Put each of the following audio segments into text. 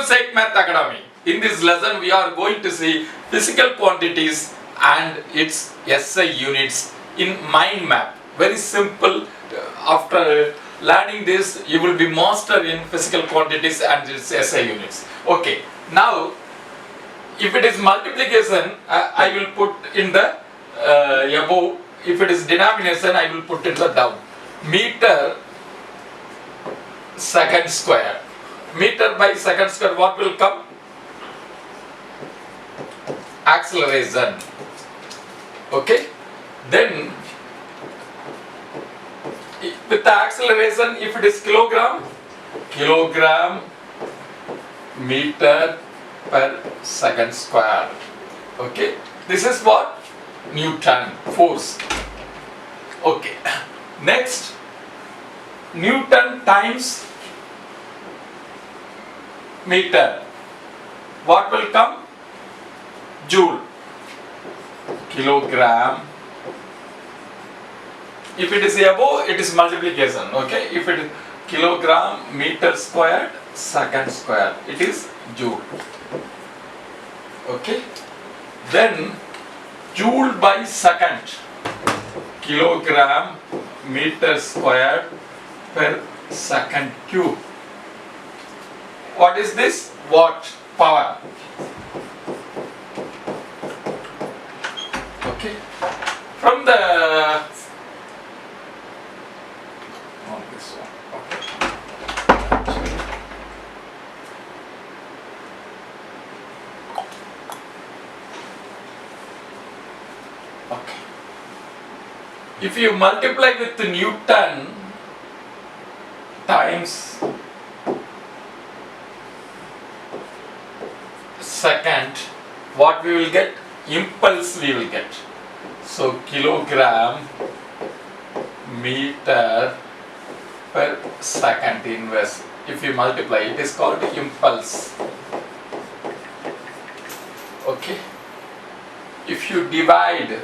Sheik Math Academy. In this lesson we are going to see physical quantities and its SI units in mind map. Very simple. After learning this you will be master in physical quantities and its SI units. Okay, now if it is multiplication I will put in the above. If it is denomination I will put in the down. Meter second square. Meter by second square, what will come? Acceleration. Okay, then with the acceleration, if it is kilogram meter per second square. Okay, this is what? Newton force. Okay, next, Newton times meter, what will come? Joule. Kilogram. If it is above, it is multiplication. Okay, if it is kilogram meter squared second square, it is joule. Okay, then joule by second, kilogram meter squared per second cube. What is this? Watt, power. Okay, from the this one. Okay. If you multiply with the Newton times second, what we will get? Impulse we will get. So kilogram meter per second inverse. If you multiply, it is called impulse. Okay. If you divide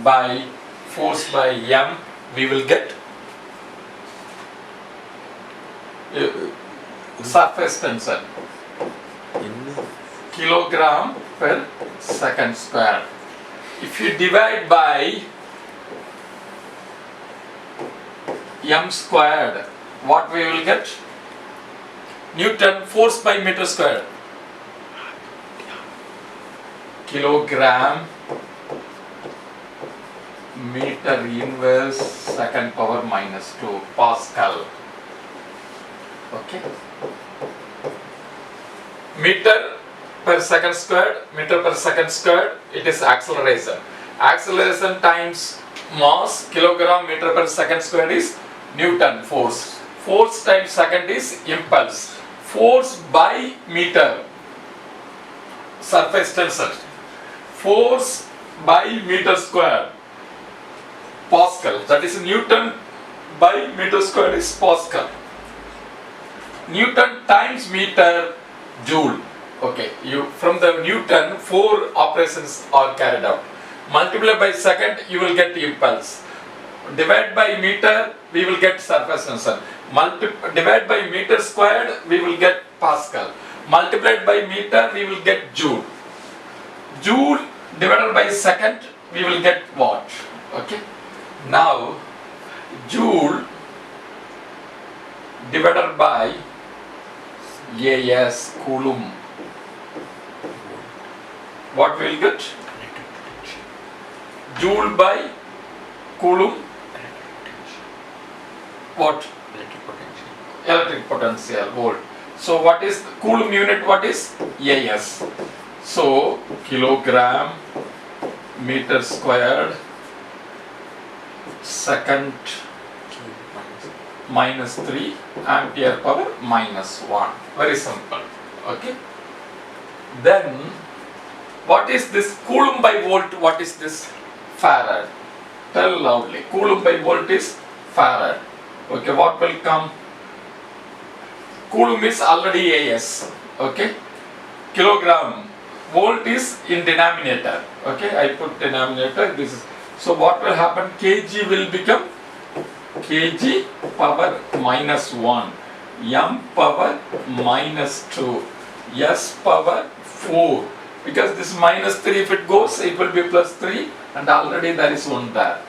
by force by m, we will get surface tension. Kilogram per second square. If you divide by m squared, what we will get? Newton force by meter squared. Kilogram meter inverse second power minus 2 Pascal. Okay. Meter per second squared, it is acceleration. Acceleration times mass, kilogram meter per second squared is Newton force. Force times second is impulse. Force by meter, surface tension. Force by meter square, Pascal. That is Newton by meter square is Pascal. Newton times meter, joule. Okay, you from the Newton 4 operations are carried out. Multiply by second, you will get impulse. Divide by meter, we will get surface tension. Divide by meter squared, we will get Pascal. Multiplied by meter, we will get joule. Joule divided by second, we will get watt. Okay. Now, joule divided by AS, coulomb. What we will get? Joule by coulomb. What? Electric potential, volt. So what is coulomb unit? What is AS? So kilogram meter squared second minus 3 ampere power minus 1. Very simple. Okay. Then what is this coulomb by volt? What is this? Farad. Tell loudly. Coulomb by volt is farad. Okay, what will come? Coulomb is already AS. Okay. Kilogram. Volt is in denominator. Okay, I put denominator. This is. So what will happen? Kg will become kg power minus 1. m power minus 2, s power 4. Because this minus 3, if it goes, it will be plus 3, and already there is 1 there.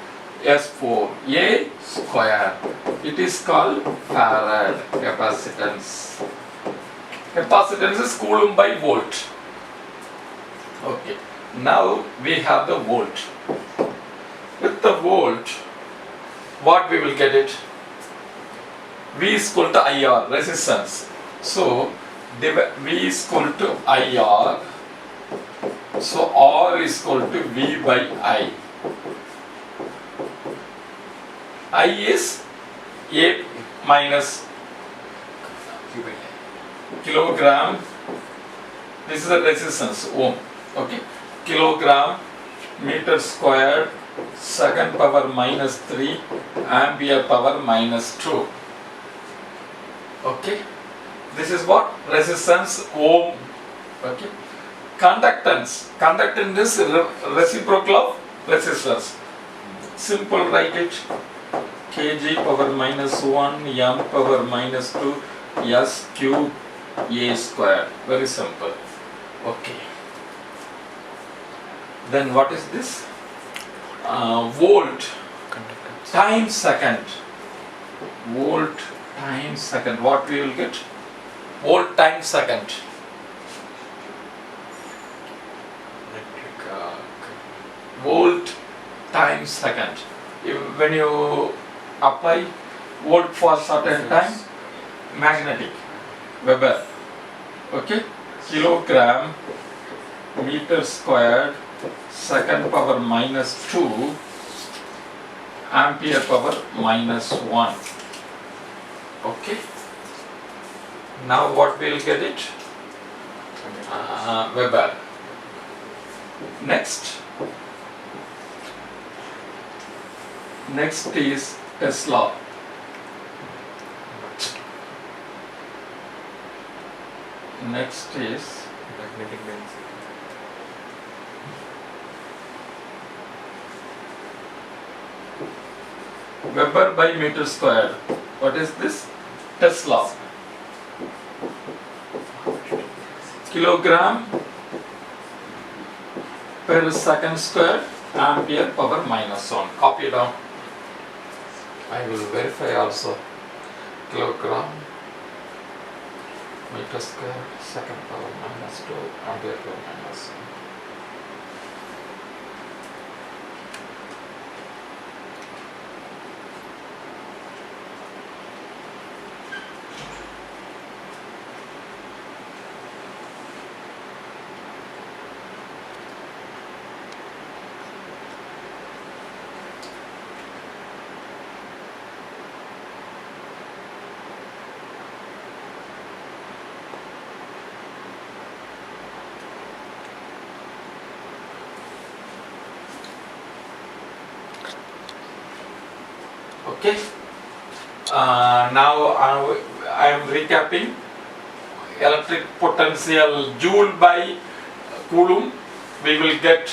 S4, A square. It is called farad capacitance. Capacitance is coulomb by volt. Okay. Now we have the volt. With the volt, what we will get it? V is equal to IR, resistance. So V is equal to IR. So R is equal to V by I. I is A minus kilogram. This is the resistance, ohm. Okay. Kilogram meter squared second power minus 3 ampere power minus 2. Okay. This is what? Resistance, ohm. Okay. Conductance. Conductance is reciprocal of resistance. Simple, write it. kg power minus 1 m power minus 2 s cube a square. Very simple. Okay. Then what is this? Volt times second. Volt times second. What we will get? Volt times second. Volt times second. When you apply volt for certain time, magnetic, Weber. Okay. Kilogram meter squared second power minus 2 ampere power minus 1. Okay. Now what we will get it? Weber. Next is Tesla. Next is magnetic density. Weber by meter squared. What is this? Tesla. Kilogram per second square ampere power minus 1. Copy down. I will verify also. Kilogram meter square second power minus 2 ampere power minus 1. Okay. Now I am recapping. Electric potential joule by coulomb. We will get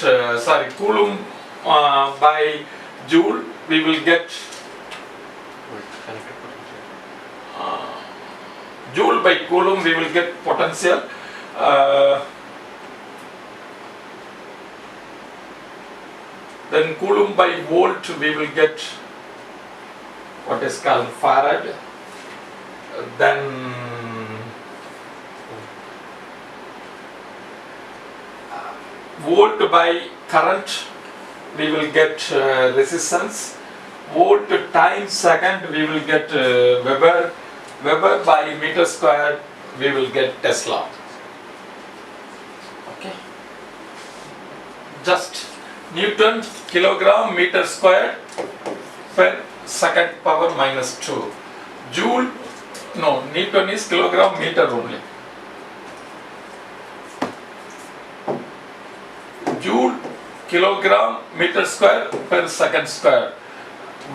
coulomb by joule. We will get joule by coulomb. We will get potential. Then coulomb by volt. We will get what is called farad. Then volt by current, we will get resistance. Volt times second, we will get Weber. Weber by meter squared, we will get Tesla. Okay. Just Newton kilogram meter squared per second power minus 2. Joule, no, Newton is kilogram meter only. Joule kilogram meter square per second square.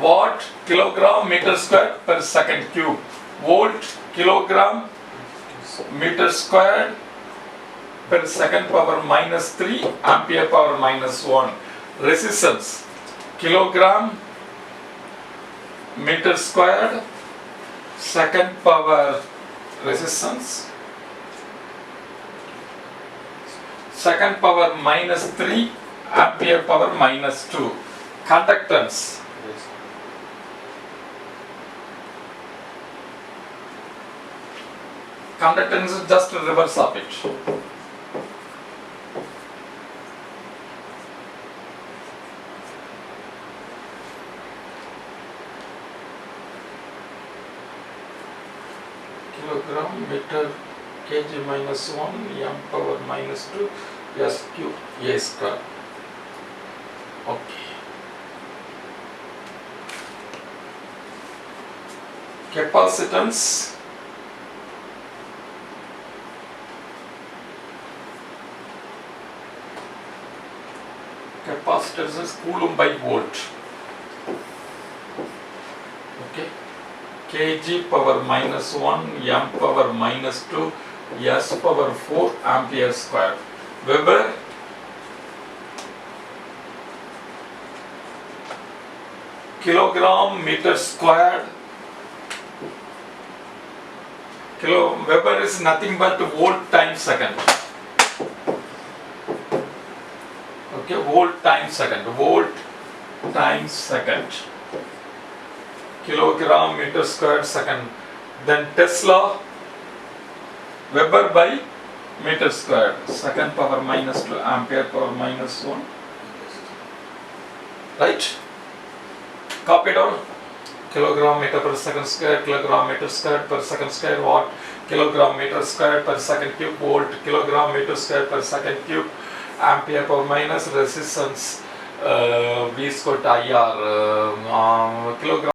Watt kilogram meter square per second cube. Volt kilogram meter square per second power minus 3 ampere power minus 1. Resistance kilogram meter squared second power resistance, second power minus 3, ampere power minus 2. Conductance, conductance is just a reverse of it. Kilogram meter kg minus 1 m power minus 2 s cube a square. Okay. Capacitance, capacitance is coulomb by volt. Okay. Kg power minus 1 m power minus 2 s power 4 ampere square. Weber, kilogram meter squared. Weber is nothing but volt times second. Okay, volt times second. Volt times second. Kilogram meter squared second. Then Tesla, Weber by meter squared. Second power minus 2, ampere power minus 1. Right? Copy down. Kilogram meter per second square, kilogram meter squared per second square, watt, kilogram meter squared per second cube, volt, kilogram meter squared per second cube, ampere power minus resistance, V squared IR, kilogram